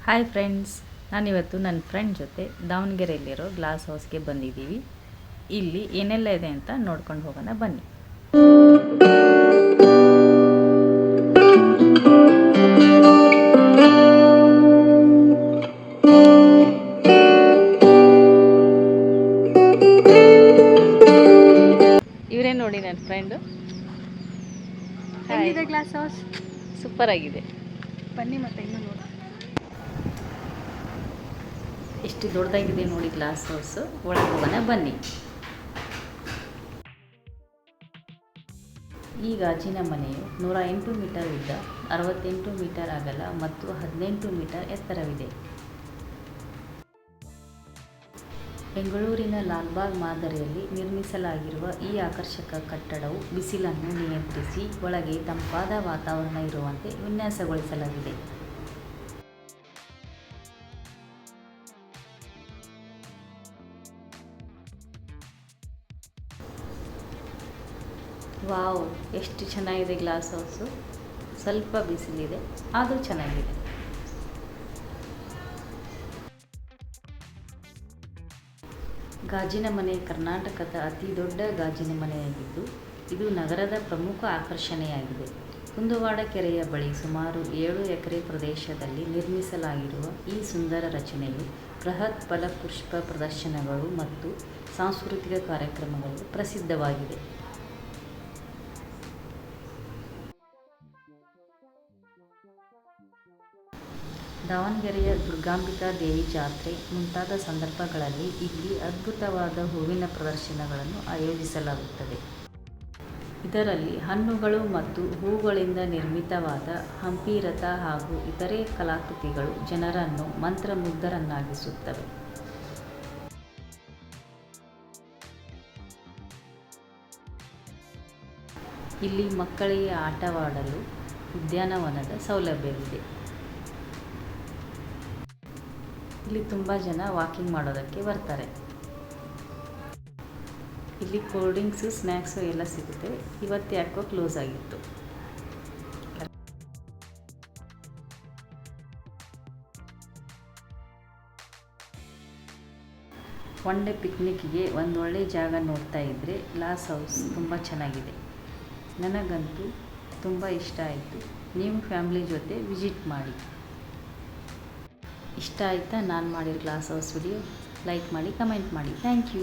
Hi friends, ನಾನಿವತ್ತು ನನ್ನ friend ಜೊತೆ ದಾವಣಗೆರೆಯಲ್ಲಿರೋ ಗ್ಲಾಸ್ ಹೌಸ್ಗೆ ಬಂದಿದ್ದೀವಿ. ಇಲ್ಲಿ ಏನೆಲ್ಲ ಇದೆ ಅಂತ ನೋಡ್ಕೊಂಡು ಹೋಗೋಣ ಬನ್ನಿ. ಇವರೇ ನೋಡಿ ನನ್ನ ಫ್ರೆಂಡು. ಹೇಗಿದೆ ಗ್ಲಾಸ್ ಹೌಸ್? ಸೂಪರ್ ಆಗಿದೆ. ಬನ್ನಿ ಮತ್ತೆ ಇನ್ನೂ ನೋಡಿ. ಎಷ್ಟು ದೊಡ್ಡದಾಗಿದೆ ನೋಡಿ ಗ್ಲಾಸ್ ಹೌಸು. ಒಳಗೆ ಹೋಗೋಣ ಬನ್ನಿ. ಈ ಗಾಜಿನ ಮನೆಯು 108 ಮೀಟರ್ ಉದ್ದ, 68 ಮೀಟರ್ ಅಗಲ ಮತ್ತು 18 ಮೀಟರ್ ಎತ್ತರವಿದೆ. ಬೆಂಗಳೂರಿನ ಲಾಲ್ಬಾಗ್ ಮಾದರಿಯಲ್ಲಿ ನಿರ್ಮಿಸಲಾಗಿರುವ ಈ ಆಕರ್ಷಕ ಕಟ್ಟಡವು ಬಿಸಿಲನ್ನು ನಿಯಂತ್ರಿಸಿ ಒಳಗೆ ತಂಪಾದ ವಾತಾವರಣ ಇರುವಂತೆ ವಿನ್ಯಾಸಗೊಳಿಸಲಾಗಿದೆ. ವಾವ್, ಎಷ್ಟು ಚೆನ್ನಾಗಿದೆ ಗ್ಲಾಸ್ ಹೌಸು. ಸ್ವಲ್ಪ ಬಿಸಿಲಿದೆ, ಆದರೂ ಚೆನ್ನಾಗಿದೆ. ಗಾಜಿನ ಮನೆ ಕರ್ನಾಟಕದ ಅತಿ ದೊಡ್ಡ ಗಾಜಿನ ಮನೆಯಾಗಿದ್ದು, ಇದು ನಗರದ ಪ್ರಮುಖ ಆಕರ್ಷಣೆಯಾಗಿದೆ. ಕುಂದುವಾಡ ಕೆರೆಯ ಬಳಿ ಸುಮಾರು 7 ಎಕರೆ ಪ್ರದೇಶದಲ್ಲಿ ನಿರ್ಮಿಸಲಾಗಿರುವ ಈ ಸುಂದರ ರಚನೆಯು ಬೃಹತ್ ಫಲಪುಷ್ಪ ಪ್ರದರ್ಶನಗಳು ಮತ್ತು ಸಾಂಸ್ಕೃತಿಕ ಕಾರ್ಯಕ್ರಮಗಳು ಪ್ರಸಿದ್ಧವಾಗಿದೆ. ದಾವಣಗೆರೆಯ ದುರ್ಗಾಂಬಿಕಾ ದೇವಿ ಜಾತ್ರೆ ಮುಂತಾದ ಸಂದರ್ಭಗಳಲ್ಲಿ ಇಲ್ಲಿ ಅದ್ಭುತವಾದ ಹೂವಿನ ಪ್ರದರ್ಶನಗಳನ್ನು ಆಯೋಜಿಸಲಾಗುತ್ತದೆ. ಇದರಲ್ಲಿ ಹಣ್ಣುಗಳು ಮತ್ತು ಹೂಗಳಿಂದ ನಿರ್ಮಿತವಾದ ಹಂಪಿ ರಥ ಹಾಗೂ ಇತರೆ ಕಲಾಕೃತಿಗಳು ಜನರನ್ನು ಮಂತ್ರಮುಗ್ಧರನ್ನಾಗಿಸುತ್ತವೆ. ಇಲ್ಲಿ ಮಕ್ಕಳಿಗೆ ಆಟವಾಡಲು ಉದ್ಯಾನವನದ ಸೌಲಭ್ಯವಿದೆ. ಇಲ್ಲಿ ತುಂಬ ಜನ ವಾಕಿಂಗ್ ಮಾಡೋದಕ್ಕೆ ಬರ್ತಾರೆ. ಇಲ್ಲಿ ಕೋಲ್ಡ್ ಡ್ರಿಂಕ್ಸು, ಸ್ನ್ಯಾಕ್ಸು ಎಲ್ಲ ಸಿಗುತ್ತೆ. ಇವತ್ತು ಯಾಕೋ ಕ್ಲೋಸ್ ಆಗಿತ್ತು. ಒನ್ ಡೇ ಪಿಕ್ನಿಕ್ಗೆ ಒಂದು ಒಳ್ಳೆ ಜಾಗ ನೋಡ್ತಾ ಇದ್ದರೆ ಗ್ಲಾಸ್ ಹೌಸ್ ತುಂಬ ಚೆನ್ನಾಗಿದೆ. ನನಗಂತೂ ತುಂಬ ಇಷ್ಟ ಆಯಿತು. ನೀವು ಫ್ಯಾಮಿಲಿ ಜೊತೆ ವಿಸಿಟ್ ಮಾಡಿ. ಇಷ್ಟ ಆಯಿತಾ ನಾನು ಮಾಡಿರೋ ಗ್ಲಾಸ್ ಹೌಸ್ ವಿಡಿಯೋ? ಲೈಕ್ ಮಾಡಿ, ಕಮೆಂಟ್ ಮಾಡಿ. Thank you.